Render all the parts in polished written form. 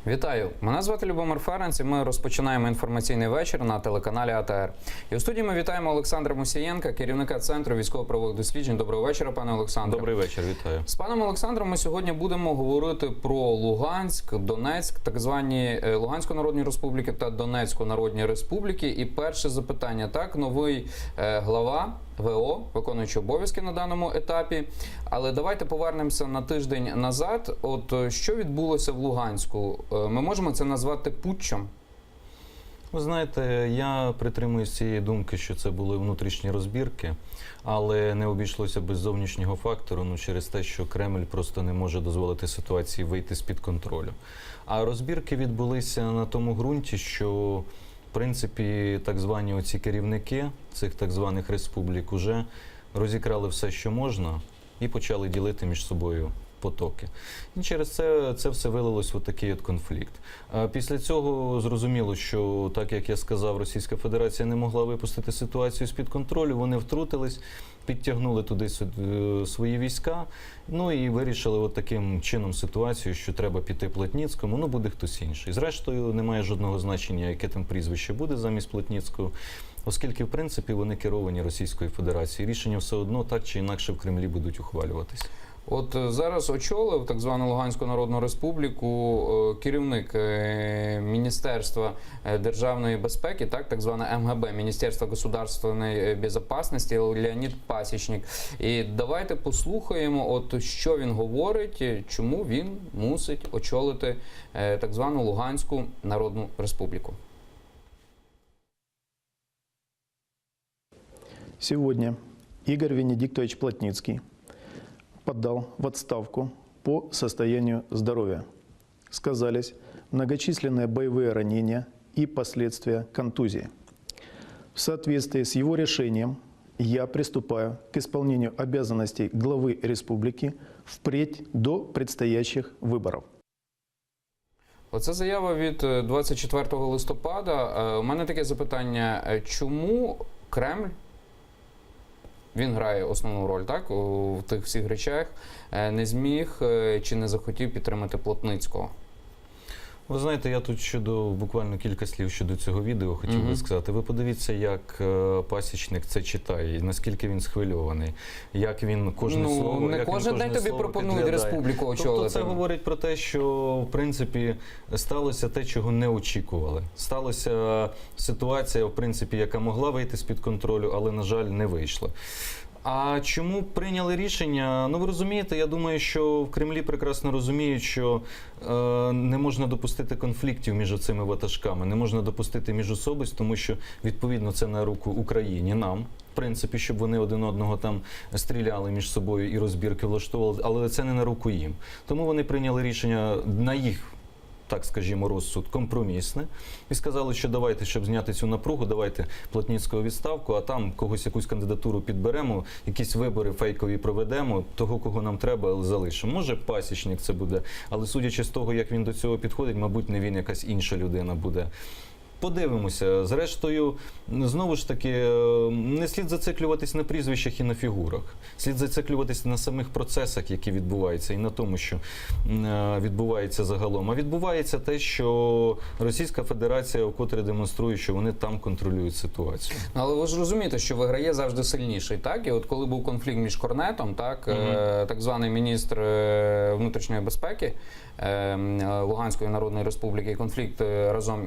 Вітаю! Мене звати Любомир Ференц і ми розпочинаємо інформаційний вечір на телеканалі АТR. І у студії ми вітаємо Олександра Мусієнка, керівника Центру військово-правових досліджень. Доброго вечора, пане Олександре. Добрий вечір, вітаю. З паном Олександром ми сьогодні будемо говорити про Луганськ, Донецьк, так звані Луганську Народні Республіки та Донецьку Народні Республіки. І перше запитання. Так, новий глава ВО, виконуючий обов'язки на даному етапі. Але давайте повернемося на тиждень назад. От що відбулося в Луганську? Ми можемо це назвати путчем? Ви знаєте, я притримуюсь цієї думки, що це були внутрішні розбірки, але не обійшлося без зовнішнього фактору, через те, що Кремль просто не може дозволити ситуації вийти з-під контролю. А розбірки відбулися на тому ґрунті, що в принципі так звані оці керівники цих так званих республік уже розікрали все, що можна, і почали ділити між собою потоки. І через це все вилилось в такий от конфлікт. Після цього зрозуміло, що, так як я сказав, Російська Федерація не могла випустити ситуацію з-під контролю, вони втрутились, підтягнули туди свої війська, і вирішили от таким чином ситуацію, що треба піти Плотніцькому, буде хтось інший. Зрештою, немає жодного значення, яке там прізвище буде замість Плотніцького, оскільки, в принципі, вони керовані Російською Федерацією. Рішення все одно так чи інакше в Кремлі будуть ухвалюватись. От зараз очолив так звану Луганську Народну Республіку керівник Міністерства державної безпеки, так зване МГБ, Міністерство государственної безопасности, Леонід Пасічник. І давайте послухаємо, от що він говорить, чому він мусить очолити так звану Луганську Народну Республіку. Сегодня Игорь Венедиктович Плотницкий подал в отставку по состоянию здоровья. Сказались многочисленные боевые ранения и последствия контузии. В соответствии с его решением я приступаю к исполнению обязанностей главы республики впредь до предстоящих выборов. Оце заява від 24 листопада. У мене таке запитання. Чому Кремль, він грає основну роль, так, у тих всіх речах, не зміг чи не захотів підтримати Плотницького? Ви знаєте, я тут буквально кілька слів щодо цього відео хотів би сказати. Ви подивіться, як Пасічник це читає, наскільки він схвильований, як він кожне слово не кожен день тобі пропонують республіку очолити. Тобто це говорить про те, що, в принципі, сталося те, чого не очікували. Сталася ситуація, в принципі, яка могла вийти з-під контролю, але, на жаль, не вийшла. А чому прийняли рішення? Ви розумієте, я думаю, що в Кремлі прекрасно розуміють, що не можна допустити конфліктів між цими ватажками, не можна допустити міжособиць, тому що, відповідно, це на руку Україні, нам, в принципі, щоб вони один одного там стріляли між собою і розбірки влаштовували, але це не на руку їм. Тому вони прийняли рішення на їх, так скажімо, розсуд компромісне, і сказали, що давайте, щоб зняти цю напругу, давайте Плотницького відставку, а там якусь кандидатуру підберемо, якісь вибори фейкові проведемо, того, кого нам треба, залишимо. Може, Пасічник це буде, але судячи з того, як він до цього підходить, мабуть, не він, якась інша людина буде. Подивимося. Зрештою, знову ж таки, не слід зациклюватись на прізвищах і на фігурах. Слід зациклюватись на самих процесах, які відбуваються, і на тому, що відбувається загалом. А відбувається те, що Російська Федерація вкотре демонструє, що вони там контролюють ситуацію. Але ви ж розумієте, що виграє завжди сильніший, так? І от коли був конфлікт між Корнетом, так званий міністр внутрішньої безпеки Луганської Народної Республіки, конфлікт разом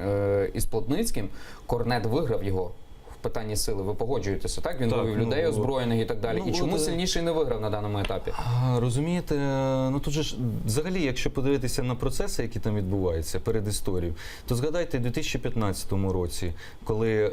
із Плотницьким, Корнет виграв його в питанні сили. Ви погоджуєтеся, так? Він вивів людей озброєних і так далі. І чому сильніший не виграв на даному етапі? Розумієте, тут же ж, взагалі, якщо подивитися на процеси, які там відбуваються перед історією, то згадайте, у 2015 році, коли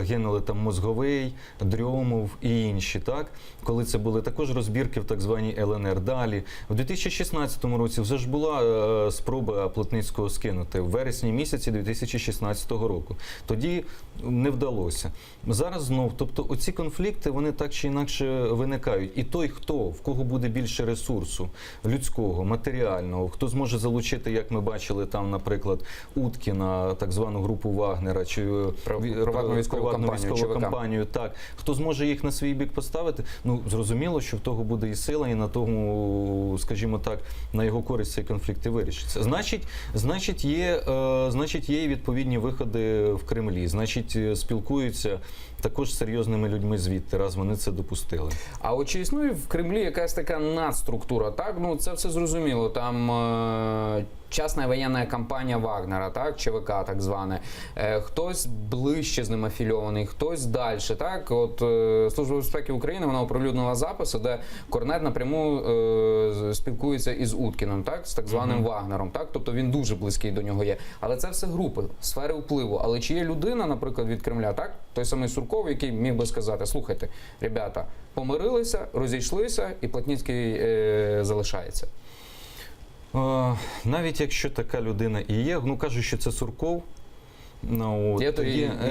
гинули там Мозговий, Дрьомов і інші, так? Коли це були також розбірки в так званій ЛНР. Далі, у 2016 році вже ж була спроба Плотницького скинути в вересні місяці 2016 року. Тоді не вдалося. Зараз знов, тобто оці конфлікти, вони так чи інакше виникають. І той, в кого буде більше ресурсу людського, матеріального, хто зможе залучити, як ми бачили там, наприклад, Уткіна, так звану групу Вагнера, чи Приватну військову компанію, компанію, так, хто зможе їх на свій бік поставити, ну, зрозуміло, що в того буде і сила, і на тому, скажімо так, на його користь цей конфлікт і вирішиться. Значить, є і відповідні виходи в Кремлі, значить, спілкуються також з серйозними людьми звідти, раз вони це допустили. А от чи існує в Кремлі якась така надструктура, так? Ну, це все зрозуміло, там частна воєнна компанія Вагнера, так, ЧВК так зване, хтось ближче з ним афільований, хтось далі, так? От Служба безпеки України, вона оприлюднила записи, де Корнет напряму спілкується із Уткіним, так, з так званим Вагнером, так? Тобто він дуже близький до нього є. Але це все групи, сфери впливу. Але чи є людина, наприклад, від Кремля, так? Той самий Сурков, який міг би сказати: слухайте, ребята, помирилися, розійшлися, і Плотницький залишається. Навіть якщо така людина і є, ну кажуть, що це Сурков. Ну, от,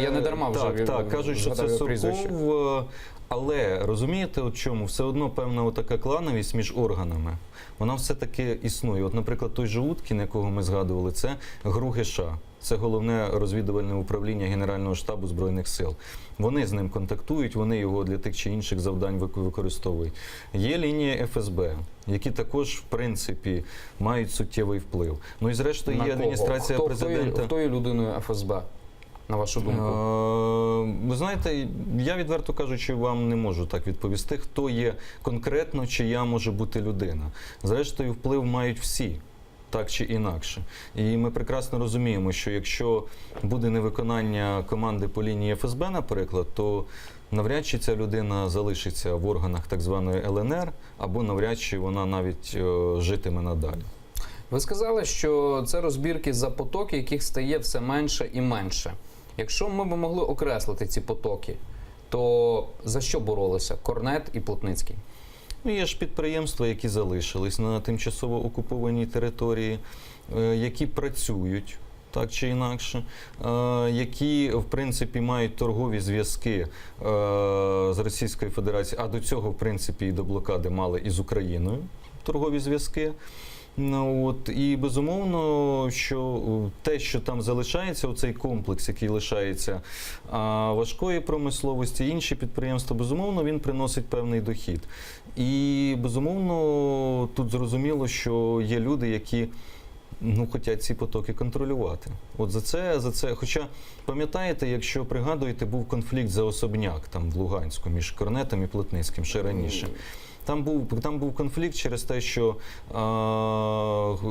я не дарма вже так, кажуть, що це Сурков, але розумієте, от чому? Все одно певна така клановість між органами, вона все-таки існує. От, наприклад, той же Уткін, якого ми згадували, це ГРУ ГШ. Це головне розвідувальне управління Генерального штабу Збройних сил. Вони з ним контактують, вони його для тих чи інших завдань використовують. Є лінія ФСБ, які також, в принципі, мають суттєвий вплив. Ну і зрештою є адміністрація президента. Хто є людиною ФСБ, на вашу думку? Ви знаєте, я, відверто кажучи, вам не можу так відповісти, хто є конкретно, чия може бути людина. Зрештою, вплив мають всі. Так чи інакше. І ми прекрасно розуміємо, що якщо буде невиконання команди по лінії ФСБ, наприклад, то навряд чи ця людина залишиться в органах так званої ЛНР, або навряд чи вона навіть житиме надалі. Ви сказали, що це розбірки за потоки, яких стає все менше і менше. Якщо ми б могли окреслити ці потоки, то за що боролися Корнет і Плотницький? Ну, є ж підприємства, які залишились на тимчасово окупованій території, які працюють так чи інакше, які, в принципі, мають торгові зв'язки з Російською Федерацією, а до цього, в принципі, і до блокади мали і з Україною торгові зв'язки. Ну, от, і безумовно, що те, що там залишається, оцей комплекс, який лишається важкої промисловості, інші підприємства, безумовно, він приносить певний дохід. І безумовно, тут зрозуміло, що є люди, які хочуть ці потоки контролювати. От за це. Хоча, пам'ятаєте, якщо пригадуєте, був конфлікт за особняк там в Луганську між Корнетом і Плотницьким ще раніше. Там був конфлікт через те, що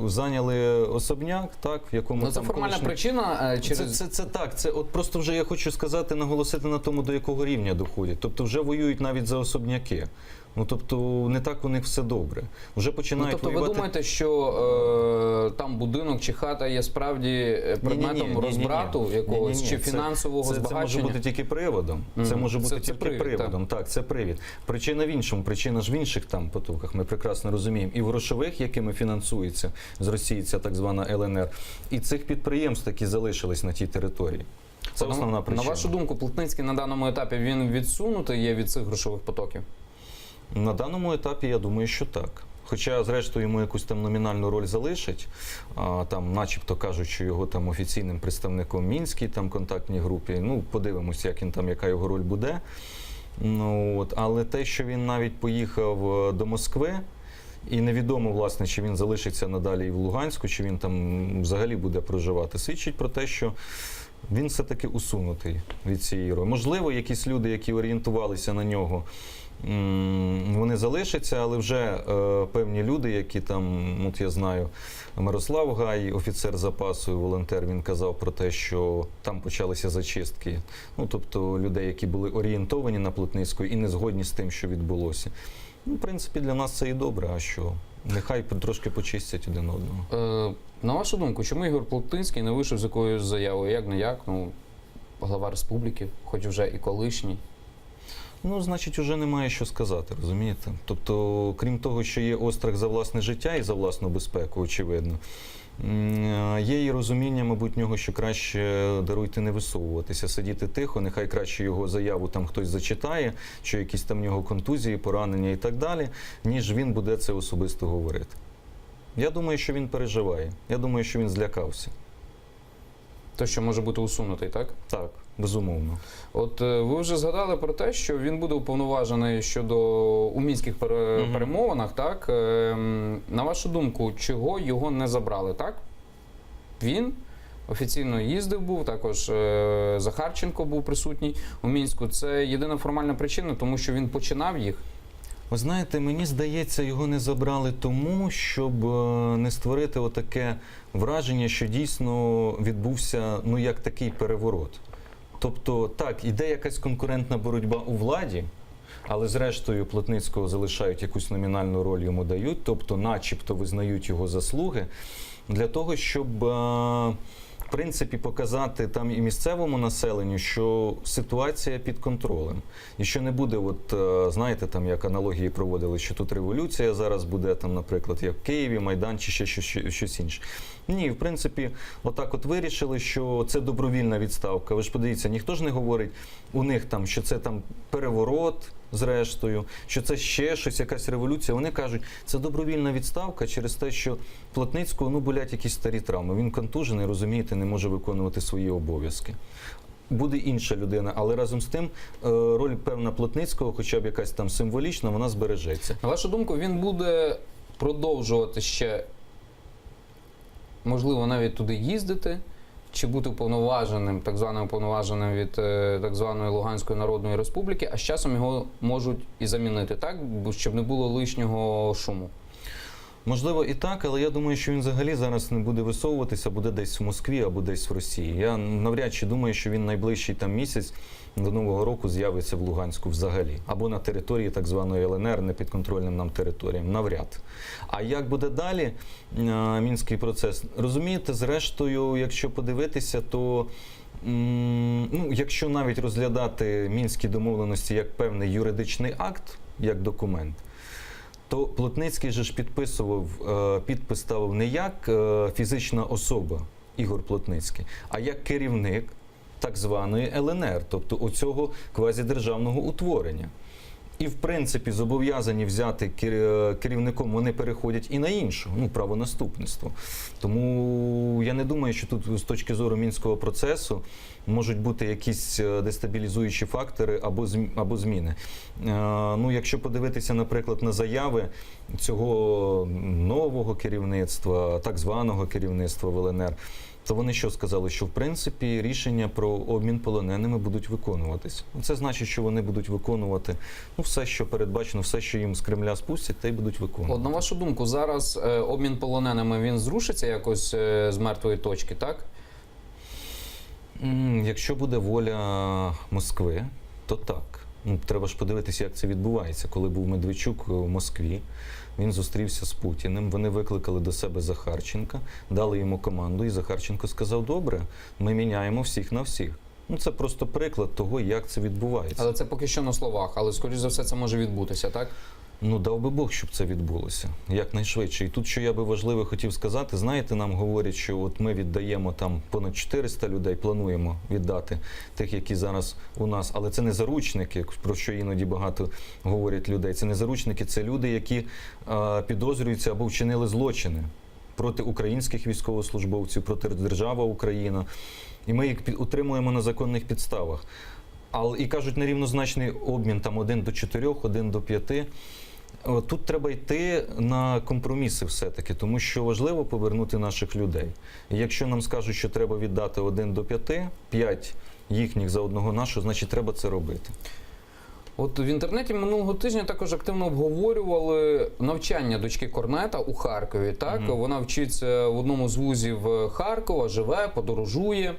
зайняли особняк, так, в якому це формальна причина через це так. Це от просто вже я хочу сказати, наголосити на тому, до якого рівня доходять. Тобто вже воюють навіть за особняки. Ну, тобто не так у них все добре. Вже починають воювати. Ви думаєте, що там будинок чи хата є справді предметом розбрату якогось, чи фінансового збагачення? Це може бути тільки приводом. Це може бути тільки приводом. Так, це привід. Причина в іншому. Причина ж в інших там потоках. Ми прекрасно розуміємо. І в грошових, якими фінансується з Росії ця так звана ЛНР, і цих підприємств, які залишились на тій території. Це основна причина. На вашу думку, Плотницький на даному етапі він відсунутий є від цих грошових потоків? На даному етапі, я думаю, що так. Хоча, зрештою, йому якусь там номінальну роль залишить, там, начебто кажуть, що його там офіційним представником Мінській там контактній групі. Ну, подивимось, яка його роль буде. Ну, от, але те, що він навіть поїхав до Москви, і невідомо, власне, чи він залишиться надалі і в Луганську, чи він там взагалі буде проживати, свідчить про те, що він все-таки усунутий від цієї ролі. Можливо, якісь люди, які орієнтувалися на нього, вони залишаться, але вже певні люди, які там, от я знаю, Мирослав Гай, офіцер запасу, волонтер, він казав про те, що там почалися зачистки. Ну, тобто людей, які були орієнтовані на Плотницьку і не згодні з тим, що відбулося. Ну, в принципі, для нас це і добре, а що? Нехай трошки почистять один одного. На вашу думку, чому Ігор Плотницький не вийшов з якоюсь заявою? Як-не-як, глава республіки, хоч вже і колишній? Ну, значить, вже немає що сказати, розумієте? Тобто, крім того, що є острах за власне життя і за власну безпеку, очевидно, Є і розуміння, мабуть, нього, що краще, даруйте, не висовуватися, сидіти тихо, нехай краще його заяву там хтось зачитає, що якісь там в нього контузії, поранення і так далі, ніж він буде це особисто говорити. Я думаю, що він переживає. Я думаю, що він злякався. То, що може бути усунутий, так? Так, безумовно. От ви вже згадали про те, що він буде уповноважений щодо у мінських перемовинах, так? На вашу думку, чого його не забрали, так? Він офіційно їздив був, також Захарченко був присутній у Мінську. Це єдина формальна причина, тому що він починав їх. Ви знаєте, мені здається, його не забрали тому, щоб не створити отаке враження, що дійсно відбувся, ну, як такий переворот. Тобто, так, іде якась конкурентна боротьба у владі, але зрештою Плотницького залишають якусь номінальну роль, йому дають, тобто начебто визнають його заслуги, для того, щоб в принципі показати там і місцевому населенню, що ситуація під контролем. І що не буде, от, знаєте, там як аналогії проводили, що тут революція зараз буде, там, наприклад, як в Києві, Майдан чи ще щось інше. Ні, в принципі, отак от вирішили, що це добровільна відставка. Ви ж подивіться, ніхто ж не говорить у них там, що це там переворот, зрештою, що це ще щось, якась революція. Вони кажуть, це добровільна відставка через те, що Плотницького, ну, болять якісь старі травми. Він контужений, розумієте, не може виконувати свої обов'язки. Буде інша людина, але разом з тим роль певна Плотницького, хоча б якась там символічна, вона збережеться. На вашу думку, він буде продовжувати ще, можливо, навіть туди їздити, чи бути уповноваженим, так званим уповноваженим від так званої Луганської Народної Республіки, а з часом його можуть і замінити, так? Щоб не було лишнього шуму. Можливо і так, але я думаю, що він взагалі зараз не буде висовуватися, буде десь в Москві або десь в Росії. Я навряд чи думаю, що він найближчий там місяць до Нового року з'явиться в Луганську взагалі. Або на території так званої ЛНР, непідконтрольним нам територіям. Навряд. А як буде далі мінський процес? Розумієте, зрештою, якщо подивитися, то ну, якщо навіть розглядати мінські домовленості як певний юридичний акт, як документ, то Плотницький же ж підписував, підпис ставив не як фізична особа Ігор Плотницький, а як керівник так званої ЛНР, тобто оцього квазідержавного утворення. І, в принципі, зобов'язані взяти керівником, вони переходять і на іншу, ну, правонаступництво. Тому я не думаю, що тут з точки зору мінського процесу можуть бути якісь дестабілізуючі фактори або зміни. Ну, якщо подивитися, наприклад, на заяви цього нового керівництва, так званого керівництва в ЛНР, то вони що сказали? Що, в принципі, рішення про обмін полоненими будуть виконуватись. Це значить, що вони будуть виконувати, ну, все, що передбачено, все, що їм з Кремля спустять, те й будуть виконувати. От, на вашу думку, зараз обмін полоненими, він зрушиться якось з мертвої точки, так? Якщо буде воля Москви, то так. Ну, треба ж подивитися, як це відбувається. Коли був Медведчук в Москві, він зустрівся з Путіним, вони викликали до себе Захарченка, дали йому команду, і Захарченко сказав: добре, ми міняємо всіх на всіх. Ну, це просто приклад того, як це відбувається. Але це поки що на словах, але, скоріш за все, це може відбутися, так? Ну, дав би Бог, щоб це відбулося якнайшвидше. І тут, що я би важливо хотів сказати, знаєте, нам говорять, що от ми віддаємо там понад 400 людей, плануємо віддати тих, які зараз у нас, але це не заручники, про що іноді багато говорять людей. Це не заручники, це люди, які підозрюються або вчинили злочини проти українських військовослужбовців, проти держави Україна. І ми їх утримуємо на законних підставах. І кажуть, нерівнозначний обмін там 1 до 4, 1 до 5. Тут треба йти на компроміси все-таки, тому що важливо повернути наших людей. І якщо нам скажуть, що треба віддати 1 до 5, 5 їхніх за одного нашого, значить треба це робити. От в інтернеті минулого тижня також активно обговорювали навчання дочки Корнета у Харкові. Так, вона вчиться в одному з вузів Харкова, живе, подорожує.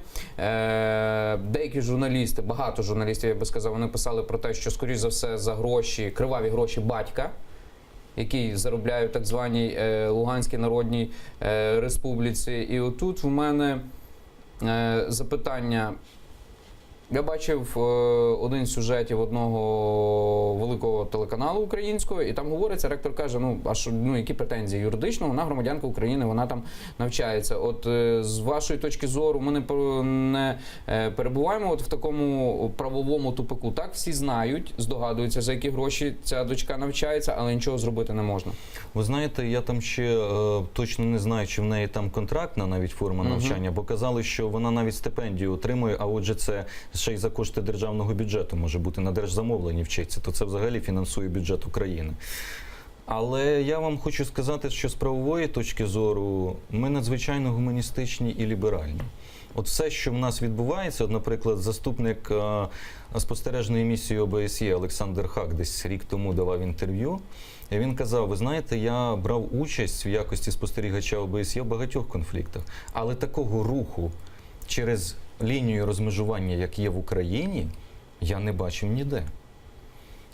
Деякі журналісти, багато журналістів, я би сказав, вони писали про те, що, скоріш за все, за гроші, криваві гроші батька, який заробляє в так званій Луганській Народній Республіці. І отут в мене запитання. Я бачив один з сюжетів одного великого телеканалу українського, і там говориться, ректор каже, які претензії юридично, вона громадянка України, вона там навчається. От з вашої точки зору, ми не перебуваємо в такому правовому тупику. Так, всі знають, здогадуються, за які гроші ця дочка навчається, але нічого зробити не можна. Ви знаєте, я там ще точно не знаю, чи в неї там контрактна навіть форма навчання, бо казали, що вона навіть стипендію отримує, а отже це ще й за кошти державного бюджету може бути, на держзамовленні вчиться, то це взагалі фінансує бюджет України. Але я вам хочу сказати, що з правової точки зору ми надзвичайно гуманістичні і ліберальні. От все, що в нас відбувається, от, наприклад, заступник спостережної місії ОБСЄ Олександр Хак десь рік тому давав інтерв'ю, і він казав, ви знаєте, я брав участь в якості спостерігача ОБСЄ в багатьох конфліктах, але такого руху через лінію розмежування, як є в Україні, я не бачив ніде.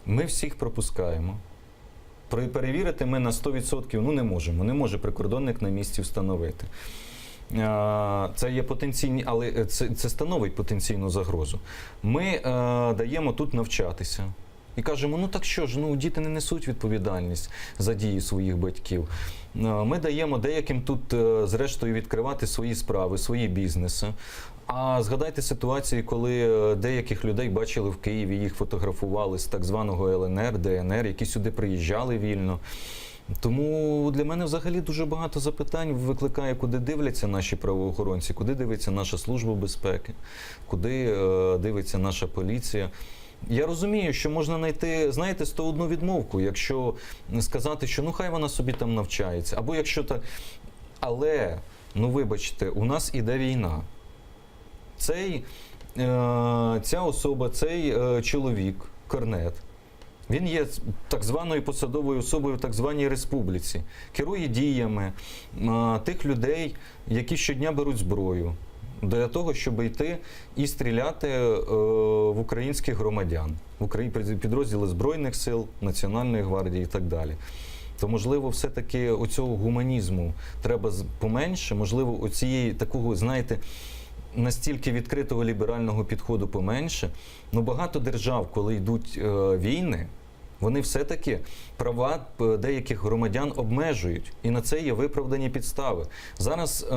Ми всіх пропускаємо. Перевірити ми на 100% не можемо. Не може прикордонник на місці встановити. Це є потенційні, але це становить потенційну загрозу. Ми даємо тут навчатися. І кажемо, так що ж, діти не несуть відповідальність за дії своїх батьків. Ми даємо деяким тут, зрештою, відкривати свої справи, свої бізнеси. А згадайте ситуації, коли деяких людей бачили в Києві, їх фотографували з так званого ЛНР, ДНР, які сюди приїжджали вільно. Тому для мене взагалі дуже багато запитань викликає, куди дивляться наші правоохоронці, куди дивиться наша Служба безпеки, куди дивиться наша поліція. Я розумію, що можна знайти, 101 відмовку, якщо сказати, що хай вона собі там навчається. Або якщо так. Але, вибачте, у нас іде війна. Ця особа, цей чоловік, корнет, він є так званою посадовою особою в так званій республіці, керує діями тих людей, які щодня беруть зброю, для того, щоб йти і стріляти в українських громадян, в підрозділи Збройних сил, Національної гвардії і так далі. То, можливо, все-таки оцього гуманізму треба поменше, можливо, оцієї такого, настільки відкритого ліберального підходу поменше. Багато держав, коли йдуть війни, вони все-таки права деяких громадян обмежують. І на це є виправдані підстави. Зараз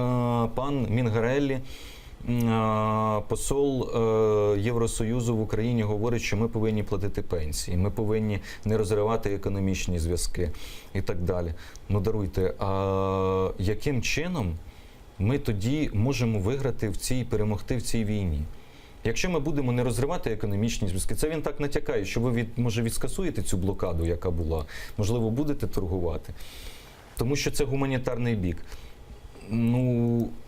пан Мінгареллі, посол Євросоюзу в Україні, говорить, що ми повинні платити пенсії, ми повинні не розривати економічні зв'язки і так далі. Даруйте, а яким чином ми тоді можемо виграти перемогти в цій війні? Якщо ми будемо не розривати економічні зв'язки, це він так натякає, що ви, може, відскасуєте цю блокаду, яка була, можливо, будете торгувати, тому що це гуманітарний бік.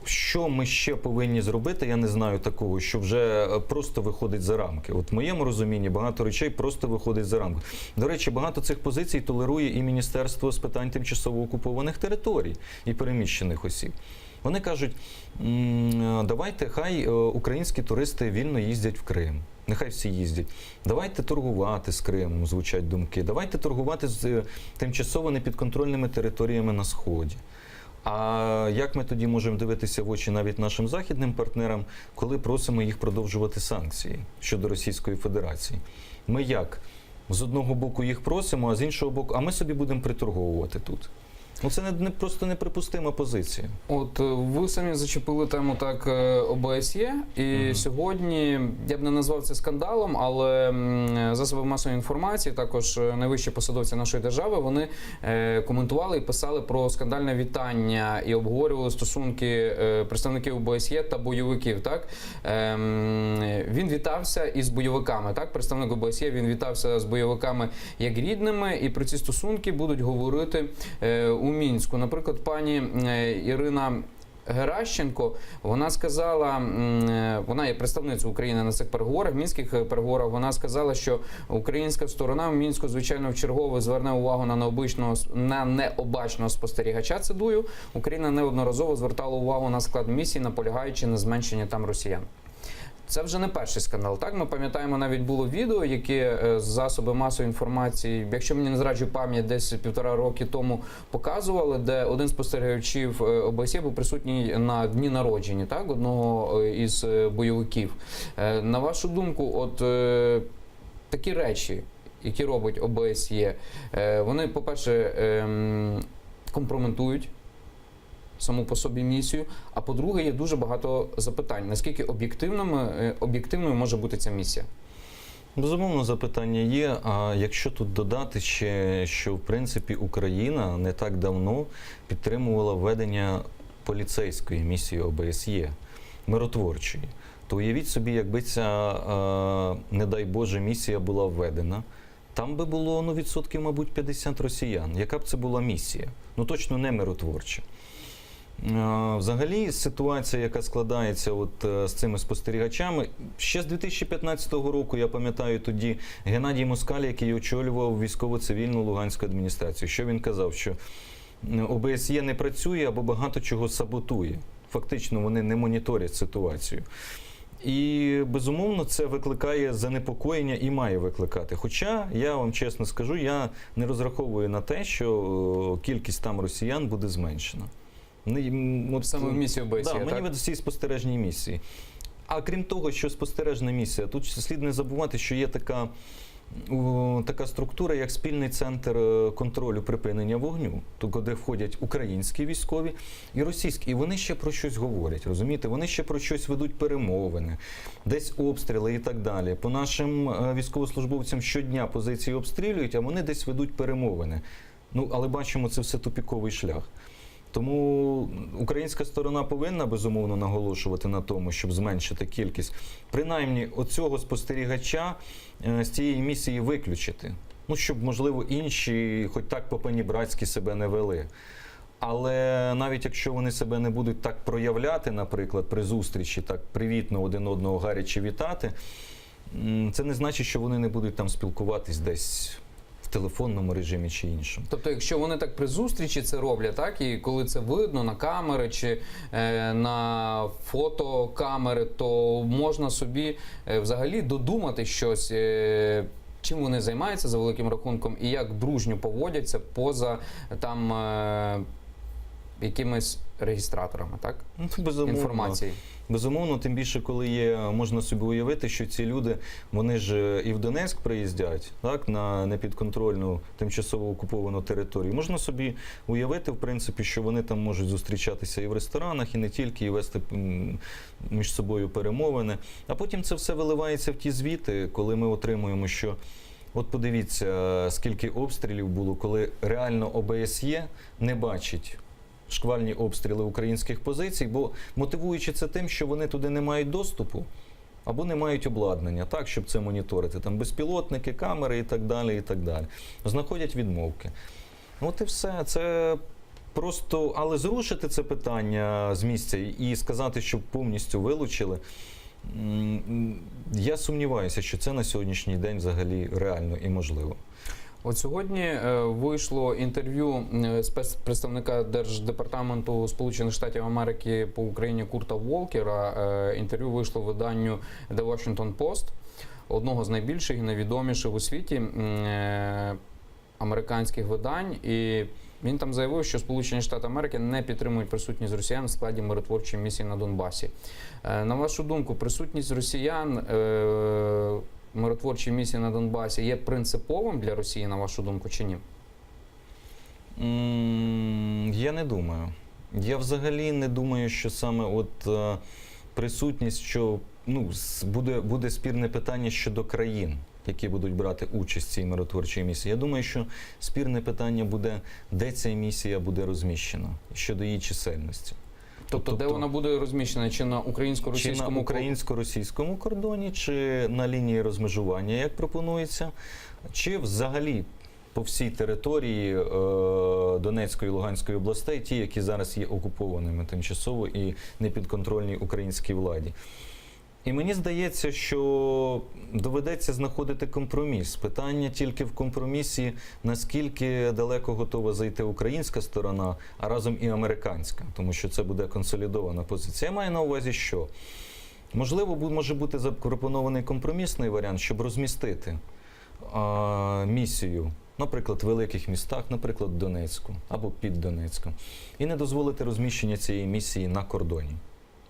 Що ми ще повинні зробити, я не знаю такого, що вже просто виходить за рамки. От в моєму розумінні багато речей просто виходить за рамки. До речі, багато цих позицій толерує і Міністерство з питань тимчасово окупованих територій і переміщених осіб. Вони кажуть, давайте, хай українські туристи вільно їздять в Крим. Нехай всі їздять. Давайте торгувати з Кримом, звучать думки. Давайте торгувати з тимчасово непідконтрольними територіями на Сході. А як ми тоді можемо дивитися в очі навіть нашим західним партнерам, коли просимо їх продовжувати санкції щодо Російської Федерації? Ми як? З одного боку їх просимо, а з іншого боку, а ми собі будемо приторговувати тут. Це просто неприпустима позиція. От ви самі зачепили тему ОБСЄ, і сьогодні, я б не назвав це скандалом, але засоби масової інформації, також найвищі посадовці нашої держави, вони коментували і писали про скандальне вітання і обговорювали стосунки представників ОБСЄ та бойовиків. Він вітався із бойовиками. Представник ОБСЄ, він вітався з бойовиками як рідними, і про ці стосунки будуть говорити у Мінську. Наприклад, пані Ірина Геращенко, вона сказала, вона є представницею України на цих переговорах, мінських переговорах, вона сказала, що українська сторона в Мінську, звичайно, вчергове зверне увагу на необачного спостерігача, цитую, Україна неодноразово звертала увагу на склад місії, наполягаючи на зменшенні там росіян. Це вже не перший скандал. Так, ми пам'ятаємо, навіть було відео, яке засоби масової інформації, якщо мені не зраджує пам'ять, десь 1,5 роки тому показували, де один з спостерігачів ОБСЄ був присутній на дні народження, так, одного із бойовиків. На вашу думку, от такі речі, які робить ОБСЄ, вони, по-перше, компрометують саму по собі місію, а по-друге, є дуже багато запитань. Наскільки об'єктивною може бути ця місія? Безумовно, запитання є. А якщо тут додати ще, що в принципі Україна не так давно підтримувала введення поліцейської місії ОБСЄ, миротворчої, то уявіть собі, якби ця, не дай Боже, місія була введена, там би було, відсотків, мабуть, 50 росіян. Яка б це була місія? Точно не миротворча. Взагалі, ситуація, яка складається з цими спостерігачами, ще з 2015 року, я пам'ятаю, тоді Геннадій Москаль, який очолював військово-цивільну Луганську адміністрацію, що він казав, що ОБСЄ не працює або багато чого саботує. Фактично, вони не моніторять ситуацію. І, безумовно, це викликає занепокоєння і має викликати. Хоча, я вам чесно скажу, я не розраховую на те, що кількість там росіян буде зменшена. Саме в місії ОБСЄ, так? Так, мені в цій спостережній місії. А крім того, що спостережна місія, тут слід не забувати, що є така структура, як спільний центр контролю припинення вогню, де входять українські військові і російські. І вони ще про щось говорять, розумієте? Вони ще про щось ведуть перемовини, десь обстріли і так далі. По нашим військовослужбовцям щодня позиції обстрілюють, а вони десь ведуть перемовини. Але бачимо, це все тупіковий шлях. Тому українська сторона повинна, безумовно, наголошувати на тому, щоб зменшити кількість. Принаймні, оцього спостерігача з цієї місії виключити. Щоб, можливо, інші хоч так по-панібратськи себе не вели. Але навіть якщо вони себе не будуть так проявляти, наприклад, при зустрічі, так привітно один одного гаряче вітати, це не значить, що вони не будуть там спілкуватись десь в телефонному режимі чи іншому. Тобто, якщо вони так при зустрічі це роблять, так, і коли це видно на камери чи на фотокамери, то можна собі взагалі додумати щось, чим вони займаються за великим рахунком і як дружньо поводяться поза там якимись реєстраторами, так? Безумовно. Інформації. Безумовно, тим більше, коли можна собі уявити, що ці люди, вони ж і в Донецьк приїздять, так, на непідконтрольну, тимчасово окуповану територію. Можна собі уявити, в принципі, що вони там можуть зустрічатися і в ресторанах, і не тільки, і вести між собою перемовини. А потім це все виливається в ті звіти, коли ми отримуємо, що от подивіться, скільки обстрілів було, коли реально ОБСЄ не бачить шквальні обстріли українських позицій, бо мотивуючи це тим, що вони туди не мають доступу або не мають обладнання, так, щоб це моніторити. Там безпілотники, камери і так далі, і так далі. Знаходять відмовки. От і все. Це просто, але зрушити це питання з місця і сказати, що повністю вилучили, я сумніваюся, що це на сьогоднішній день взагалі реально і можливо. От сьогодні вийшло інтерв'ю спецпредставника Держдепартаменту Сполучених Штатів Америки по Україні Курта Волкера. Інтерв'ю вийшло в виданню The Washington Post, одного з найбільших і найвідоміших у світі американських видань. І він там заявив, що Сполучені Штати Америки не підтримують присутність росіян в складі миротворчої місії на Донбасі. На вашу думку, присутність росіян миротворчій місії на Донбасі є принциповим для Росії, на вашу думку, чи ні? Я не думаю. Я взагалі не думаю, що саме присутність, що буде спірне питання щодо країн, які будуть брати участь в цій миротворчій місії. Я думаю, що спірне питання буде, де ця місія буде розміщена, щодо її чисельності. Тобто, де вона буде розміщена? Чи на українсько-російському кордоні, чи на лінії розмежування, як пропонується, чи взагалі по всій території Донецької і Луганської областей, ті, які зараз є окупованими тимчасово і непідконтрольній українській владі. І мені здається, що доведеться знаходити компроміс. Питання тільки в компромісі, наскільки далеко готова зайти українська сторона, а разом і американська, тому що це буде консолідована позиція. Я маю на увазі, що Можливо, може бути запропонований компромісний варіант, щоб розмістити місію, наприклад, в великих містах, наприклад, в Донецьку або під Донецьком, і не дозволити розміщення цієї місії на кордоні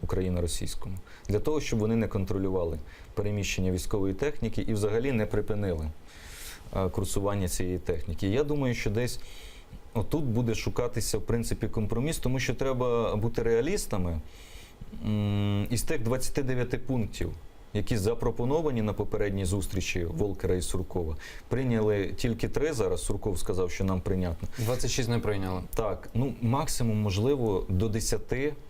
україно-російському, для того, щоб вони не контролювали переміщення військової техніки і взагалі не припинили курсування цієї техніки. Я думаю, що десь отут буде шукатися, в принципі, компроміс, тому що треба бути реалістами. Із тих 29 пунктів, які запропоновані на попередній зустрічі Волкера і Суркова, прийняли тільки 3 зараз. Сурков сказав, що нам прийнятно. 26 не прийняли. Так, ну максимум, можливо, до 10,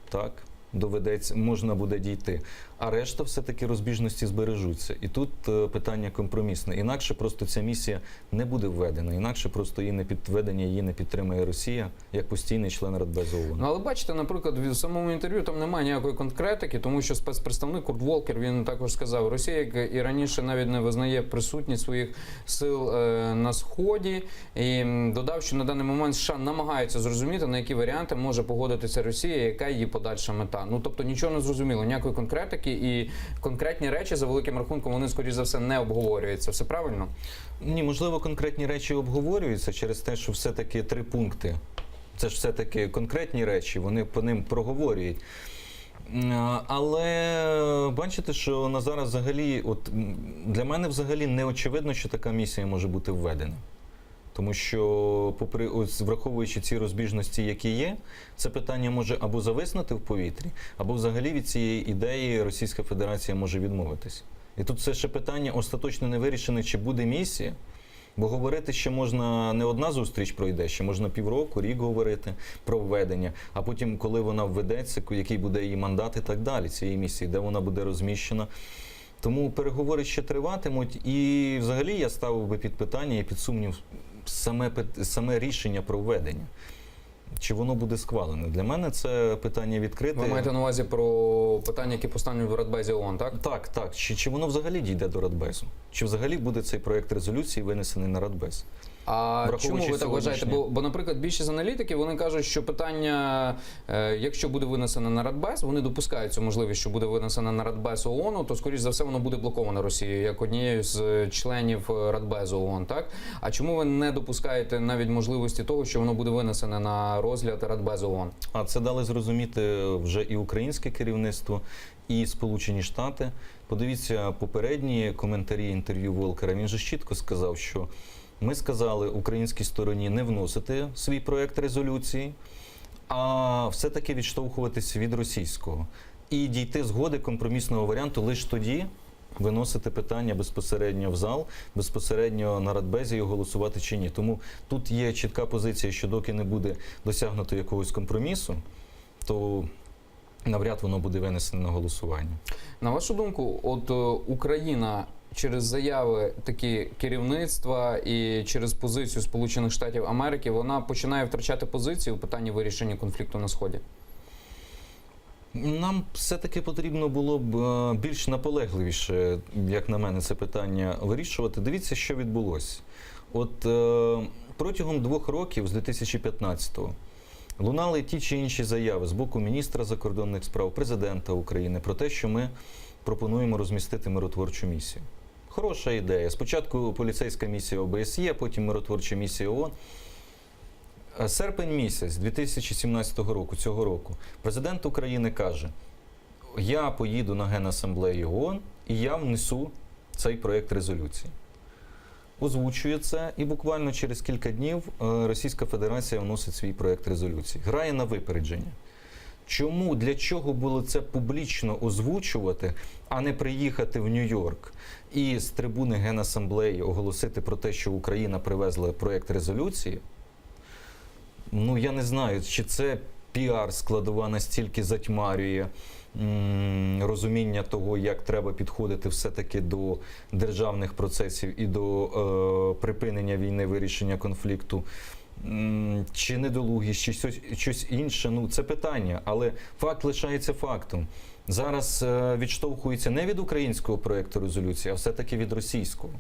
так, доведеться, можна буде дійти. А решта все-таки розбіжності збережуться. І тут питання компромісне. Інакше просто ця місія не буде введена. Інакше просто її не підтримує Росія як постійний член Радбезу ООН. Ну, але бачите, наприклад, в самому інтерв'ю там немає ніякої конкретики, тому що спецпредставник Курт Волкер, він також сказав, Росія, як і раніше, навіть не визнає присутність своїх сил на Сході. І додав, що на даний момент США намагаються зрозуміти, на які варіанти може погодитися Росія, яка її подальша мета. Ну, тобто нічого не зрозуміло, ніякої конкретики, і конкретні речі, за великим рахунком, вони, скоріш за все, не обговорюються. Все правильно? Ні, можливо, конкретні речі обговорюються через те, що все-таки 3 пункти. Це ж все-таки конкретні речі, вони по ним проговорюють. Але бачите, що на зараз взагалі, от для мене взагалі не очевидно, що така місія може бути введена. Тому що, попри, ось, враховуючи ці розбіжності, які є, це питання може або зависнути в повітрі, або взагалі від цієї ідеї Російська Федерація може відмовитись. І тут все ще питання остаточно не вирішене, чи буде місія, бо говорити ще можна, не одна зустріч пройде, ще можна півроку, рік говорити про введення, а потім, коли вона введеться, який буде її мандат і так далі, цієї місії, де вона буде розміщена. Тому переговори ще триватимуть, і взагалі я ставив би під питання і під сумнів саме рішення про введення. Чи воно буде схвалене? Для мене це питання відкрите. Ви маєте на увазі про питання, які поставлені в Радбезі ООН, так? Так, так. Чи воно взагалі дійде до Радбезу? Чи взагалі буде цей проєкт резолюції винесений на Радбез? А чому ви так вважаєте? сьогоднішнє- Бо, наприклад, більшість аналітиків, вони кажуть, що питання, якщо буде винесено на Радбез, вони допускають цю можливість, що буде винесено на Радбез ООН, то, скоріш за все, воно буде блоковано Росією, як однією з членів Радбезу ООН, так? А чому ви не допускаєте навіть можливості того, що воно буде винесено на розгляд Радбезу ООН? А це дали зрозуміти вже і українське керівництво, і Сполучені Штати. Подивіться попередні коментарі інтерв'ю Волкера. Він же чітко сказав, що ми сказали українській стороні не вносити свій проєкт резолюції, а все-таки відштовхуватись від російського. І дійти згоди компромісного варіанту лише тоді виносити питання безпосередньо в зал, безпосередньо на Радбезі і голосувати чи ні. Тому тут є чітка позиція, що доки не буде досягнуто якогось компромісу, то навряд воно буде винесено на голосування. На вашу думку, от Україна через заяви такі керівництва і через позицію Сполучених Штатів Америки, вона починає втрачати позицію у питанні вирішення конфлікту на Сході? Нам все-таки потрібно було б більш наполегливіше, як на мене, це питання вирішувати. Дивіться, що відбулося. От протягом 2 років, з 2015-го, лунали ті чи інші заяви з боку міністра закордонних справ, президента України про те, що ми пропонуємо розмістити миротворчу місію. Хороша ідея. Спочатку поліцейська місія ОБСЄ, потім миротворча місія ООН. Серпень місяць 2017 року, цього року, президент України каже, я поїду на Генасамблею ООН і я внесу цей проєкт резолюції. Озвучує це, і буквально через кілька днів Російська Федерація вносить свій проєкт резолюції. Грає на випередження. Чому, для чого було це публічно озвучувати, а не приїхати в Нью-Йорк і з трибуни Генасамблеї оголосити про те, що Україна привезла проєкт резолюції? Ну, я не знаю, чи це піар-складова настільки затьмарює розуміння того, як треба підходити все-таки до державних процесів і до припинення війни, вирішення конфлікту, чи недолугість, чи щось інше. Ну, це питання, але факт лишається фактом. Зараз відштовхується не від українського проєкту резолюції, а все-таки від російського.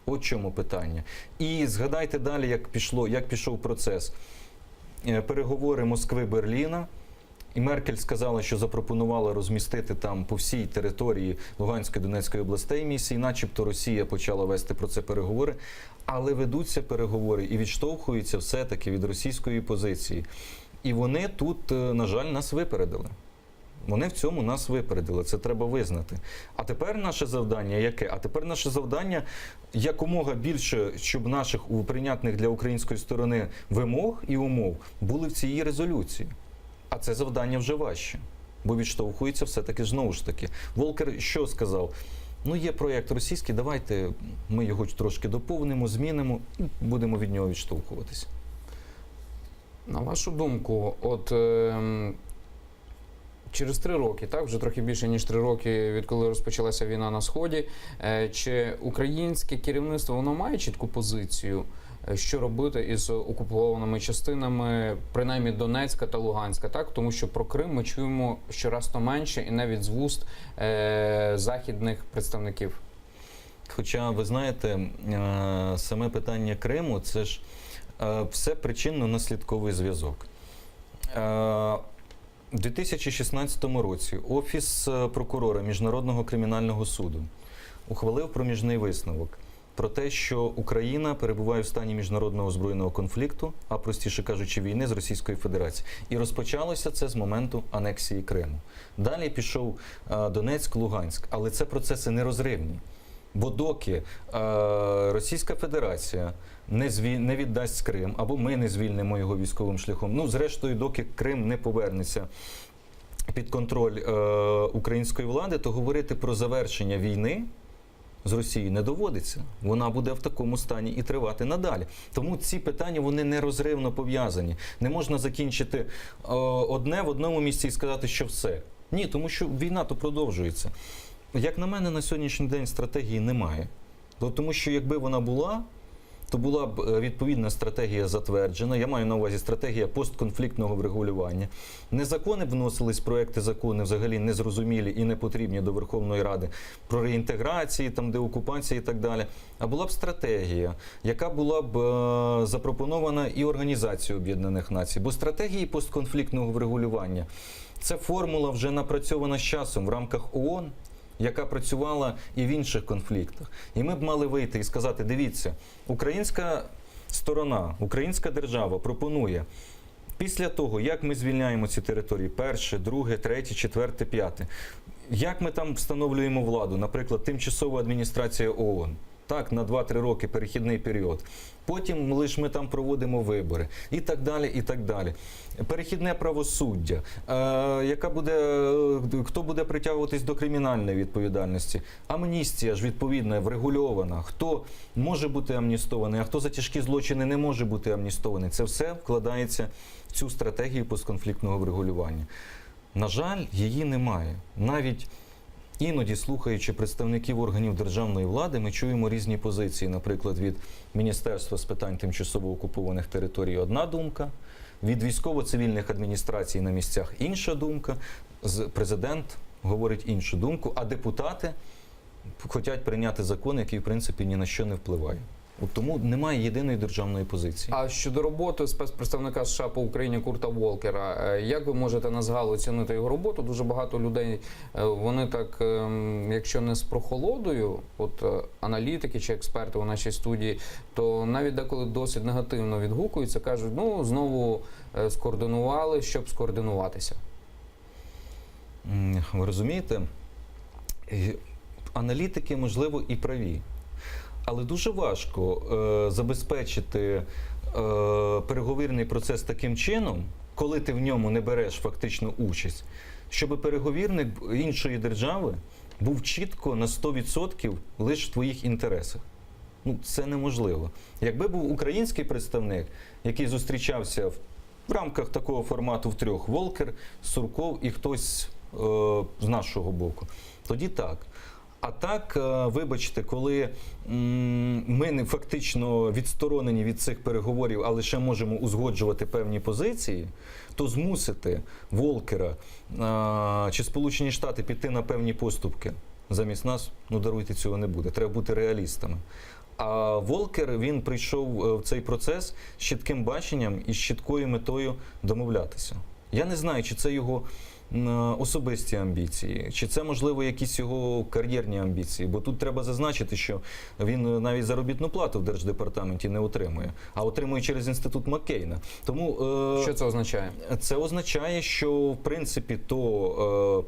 От чому питання. І згадайте далі, як пішов процес. Переговори Москви-Берліна І Меркель сказала, що запропонувала розмістити там по всій території Луганської, Донецької областей місії, начебто Росія почала вести про це переговори, але ведуться переговори і відштовхуються все-таки від російської позиції. І вони тут, на жаль, нас випередили. Вони в цьому нас випередили, це треба визнати. А тепер наше завдання яке? А тепер наше завдання якомога більше, щоб наших прийнятних для української сторони вимог і умов були в цій резолюції. А це завдання вже важче, бо відштовхується все-таки знову ж таки. Волкер що сказав? Ну, є проєкт російський, давайте ми його трошки доповнимо, змінимо і будемо від нього відштовхуватися. На вашу думку, от через 3 роки, так, вже трохи більше ніж 3 роки, відколи розпочалася війна на Сході, чи українське керівництво, воно має чітку позицію, що робити із окупованими частинами, принаймні Донецька та Луганська, так? Тому що про Крим ми чуємо щораз то менше і навіть з вуст західних представників. Хоча, ви знаєте, саме питання Криму – це ж все причинно-наслідковий зв'язок. У 2016 році Офіс прокурора Міжнародного кримінального суду ухвалив проміжний висновок про те, що Україна перебуває в стані міжнародного збройного конфлікту, а простіше кажучи, війни з Російською Федерацією. І розпочалося це з моменту анексії Криму. Далі пішов Донецьк, Луганськ, але це процеси нерозривні. Бо доки Російська Федерація не віддасть Крим, або ми не звільнимо його військовим шляхом, ну, зрештою, доки Крим не повернеться під контроль української влади, то говорити про завершення війни з Росією не доводиться. Вона буде в такому стані і тривати надалі. Тому ці питання, вони нерозривно пов'язані. Не можна закінчити одне в одному місці і сказати, що все. Ні, тому що війна то продовжується. Як на мене, на сьогоднішній день стратегії немає. Тому що якби вона була, то була б відповідна стратегія затверджена. Я маю на увазі стратегія постконфліктного врегулювання. Не закони вносились, проекти закони взагалі незрозумілі і не потрібні до Верховної Ради про реінтеграції, там деокупації і так далі. А була б стратегія, яка була б запропонована і Організацією Об'єднаних Націй. Бо стратегії постконфліктного врегулювання – це формула вже напрацьована з часом в рамках ООН, яка працювала і в інших конфліктах. І ми б мали вийти і сказати, дивіться, українська сторона, українська держава пропонує після того, як ми звільняємо ці території, перше, друге, третє, четверте, п'яте, як ми там встановлюємо владу, наприклад, тимчасова адміністрація ООН, так, на 2-3 роки перехідний період. Потім лише ми там проводимо вибори. І так далі, і так далі. Перехідне правосуддя. Хто буде притягуватись до кримінальної відповідальності? Амністія ж відповідна, врегульована. Хто може бути амністований, а хто за тяжкі злочини не може бути амністований. Це все вкладається в цю стратегію постконфліктного врегулювання. На жаль, її немає. Навіть іноді, слухаючи представників органів державної влади, ми чуємо різні позиції. Наприклад, від Міністерства з питань тимчасово окупованих територій одна думка, від військово-цивільних адміністрацій на місцях інша думка, президент говорить іншу думку, а депутати хочуть прийняти закон, який, в принципі, ні на що не впливає. Тому немає єдиної державної позиції. А щодо роботи спецпредставника США по Україні Курта Волкера, як ви можете на згал оцінити його роботу? Дуже багато людей, вони так, якщо не з прохолодою, от аналітики чи експерти у нашій студії, то навіть деколи досить негативно відгукуються, кажуть, ну, знову скоординували, щоб скоординуватися. Ви розумієте, аналітики, можливо, і праві. Але дуже важко забезпечити переговірний процес таким чином, коли ти в ньому не береш фактично участь, щоб переговірник іншої держави був чітко на 100% лише в твоїх інтересах. Ну, це неможливо. Якби був український представник, який зустрічався в рамках такого формату втрьох – Волкер, Сурков і хтось з нашого боку, тоді так. А так, вибачте, коли ми фактично відсторонені від цих переговорів, а лише можемо узгоджувати певні позиції, то змусити Волкера чи Сполучені Штати піти на певні поступки замість нас, ну, даруйте, цього не буде. Треба бути реалістами. А Волкер, він прийшов в цей процес з чітким баченням і з чіткою метою домовлятися. Я не знаю, чи це його особисті амбіції, чи це, можливо, якісь його кар'єрні амбіції. Бо тут треба зазначити, що він навіть заробітну плату в Держдепартаменті не отримує, а отримує через інститут Маккейна. Тому Що це означає? це означає, що, в принципі, то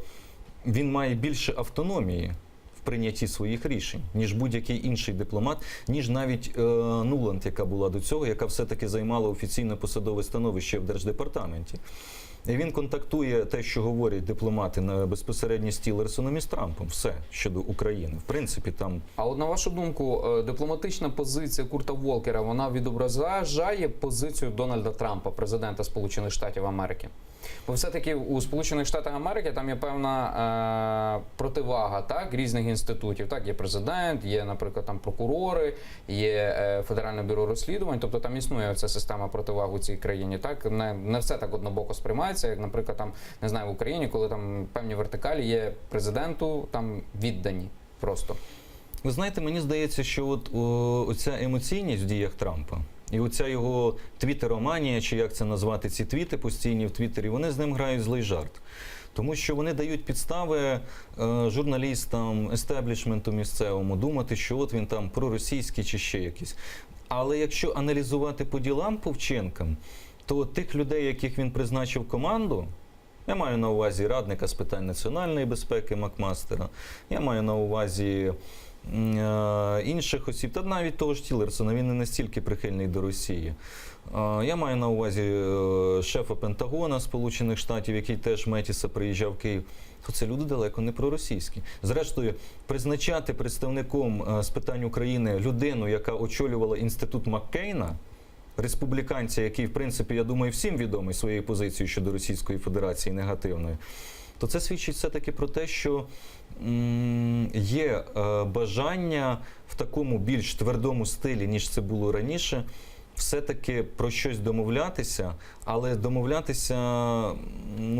він має більше автономії в прийнятті своїх рішень, ніж будь-який інший дипломат, ніж навіть Нуланд, яка була до цього, яка все-таки займала офіційне посадове становище в Держдепартаменті. І він контактує те, що говорять дипломати на безпосередньо з Тіллерсоном і з Трампом. Все щодо України. В принципі, там... А от на вашу думку, дипломатична позиція Курта Волкера, вона відображає позицію Дональда Трампа, президента Сполучених Штатів Америки? Бо все-таки у Сполучених Штатах Америки там є певна противага, так, різних інститутів. Так, є президент, є, наприклад, там прокурори, є Федеральне бюро розслідувань, тобто там існує ця система противаг у цій країні. Так, не все так однобоко сприймається, як, наприклад, там, не знаю, в Україні, коли там певні вертикалі є президенту там віддані просто. Ви знаєте, мені здається, що от оця емоційність в діях Трампа і оця його твітероманія, чи як це назвати, ці твіти постійні в Твіттері, вони з ним грають злий жарт. Тому що вони дають підстави журналістам, естеблішменту місцевому думати, що от він там проросійський чи ще якийсь. Але якщо аналізувати по ділам по вчинкам, то тих людей, яких він призначив в команду, я маю на увазі радника з питань національної безпеки Макмастера, я маю на увазі інших осіб, та навіть того ж Тіллерсона, він не настільки прихильний до Росії. Я маю на увазі шефа Пентагона Сполучених Штатів, який теж Метіса приїжджав в Київ. То це люди далеко не проросійські. Зрештою, призначати представником з питань України людину, яка очолювала інститут Маккейна, республіканця, який, в принципі, я думаю, всім відомий своєю позицією щодо Російської Федерації негативною, то це свідчить все-таки про те, що є бажання в такому більш твердому стилі, ніж це було раніше, все-таки про щось домовлятися, але домовлятися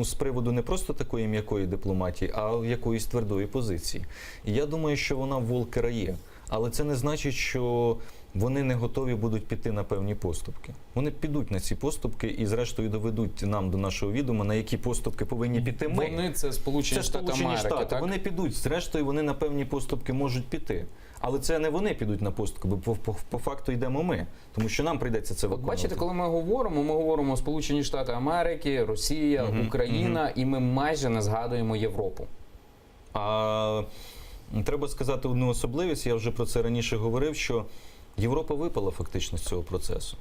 з приводу не просто такої м'якої дипломатії, а якоїсь твердої позиції. І я думаю, що вона в Волкера є. Але це не значить, що вони не готові будуть піти на певні поступки. Вони підуть на ці поступки і, зрештою, доведуть нам до нашого відома, на які поступки повинні піти ми. Вони це Сполучені Штати Америки, так? Вони підуть, зрештою, вони на певні поступки можуть піти. Але це не вони підуть на поступки, бо по факту йдемо ми. Тому що нам прийдеться це виконувати. Бачите, коли ми говоримо Сполучені Штати Америки, Росія, Україна, і ми майже не згадуємо Європу. Треба сказати одну особливість, я вже про це раніше говорив, що Європа випала фактично з цього процесу.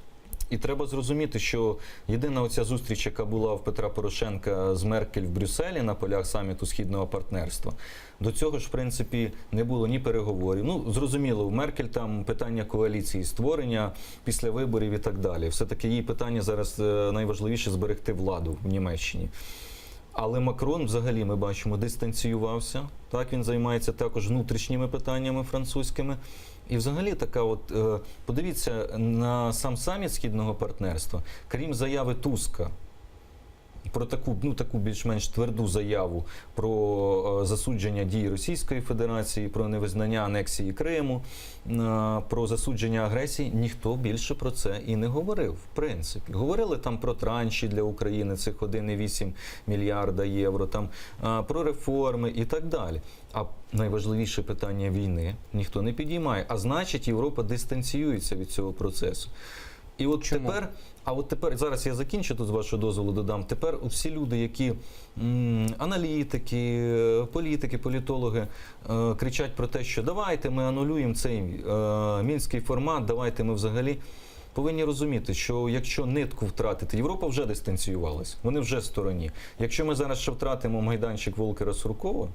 І треба зрозуміти, що єдина оця зустріч, яка була в Петра Порошенка з Меркель в Брюсселі на полях саміту Східного партнерства, до цього ж, в принципі, не було ні переговорів. Ну, зрозуміло, в Меркель там питання коаліції, створення після виборів і так далі. Все-таки її питання зараз найважливіше зберегти владу в Німеччині. Але Макрон, взагалі, ми бачимо, дистанціювався. Так, він займається також внутрішніми питаннями французькими. І взагалі така от, подивіться на сам саміт Східного партнерства, крім заяви Туска, про таку більш-менш тверду заяву про засудження дій Російської Федерації, про невизнання анексії Криму, про засудження агресії, ніхто більше про це і не говорив, в принципі. Говорили там про транші для України, цих 1,8 мільярда євро, там, про реформи і так далі. А найважливіше питання війни ніхто не підіймає. А значить, Європа дистанціюється від цього процесу. І от тепер, зараз я закінчу тут, з вашого дозволу додам, тепер всі люди, які аналітики, політики, політологи кричать про те, що давайте ми анулюємо цей мінський формат, давайте ми взагалі повинні розуміти, що якщо нитку втратити, Європа вже дистанціювалась, вони вже в стороні. Якщо ми зараз ще втратимо майданчик Волкера-Суркова,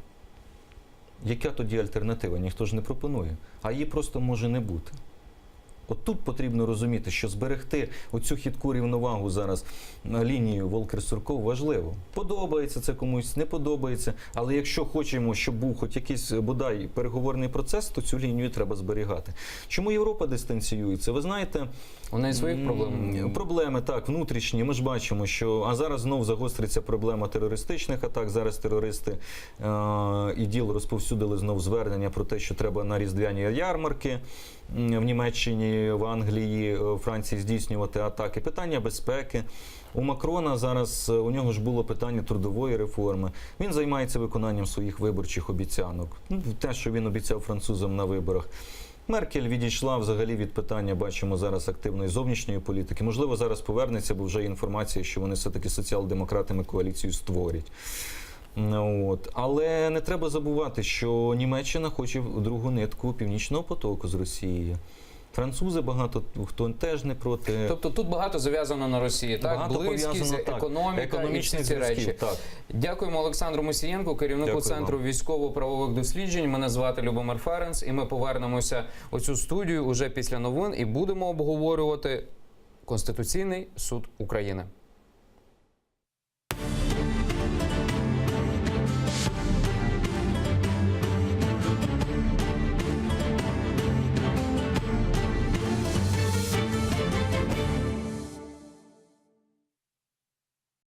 яка тоді альтернатива? Ніхто ж не пропонує. А її просто може не бути. От тут потрібно розуміти, що зберегти оцю хитку рівновагу зараз лінію Волкер-Сурков важливо. Подобається це комусь, не подобається. Але якщо хочемо, щоб був хоч якийсь, бодай, переговорний процес, то цю лінію треба зберігати. Чому Європа дистанціюється? Ви знаєте, у неї своїх проблем. Проблеми, так, внутрішні. Ми ж бачимо, що... А зараз знов загостриться проблема терористичних атак. Зараз терористи ІДІЛ розповсюдили знов звернення про те, що треба на різдвяні ярмарки в Німеччині Німеччині, в Англії, Франції здійснювати атаки. Питання безпеки. У Макрона зараз, у нього ж було питання трудової реформи. Він займається виконанням своїх виборчих обіцянок. Те, що він обіцяв французам на виборах. Меркель відійшла взагалі від питання, бачимо зараз, активної зовнішньої політики. Можливо, зараз повернеться, бо вже є інформація, що вони все-таки соціал-демократами коаліцію створять. Але не треба забувати, що Німеччина хоче другу нитку Північного потоку з Росією. Французи багато хто теж не проти. Тобто тут багато зав'язано на Росії, так? Багато Близькість, пов'язано, так. економіка і всі Економічних ці речі. зв'язків, так. Дякуємо Олександру Мусієнку, керівнику Дякую Центру вам. військово-правових досліджень. Мене звати Любомир Ференц, і ми повернемося у цю студію уже після новин і будемо обговорювати Конституційний суд України.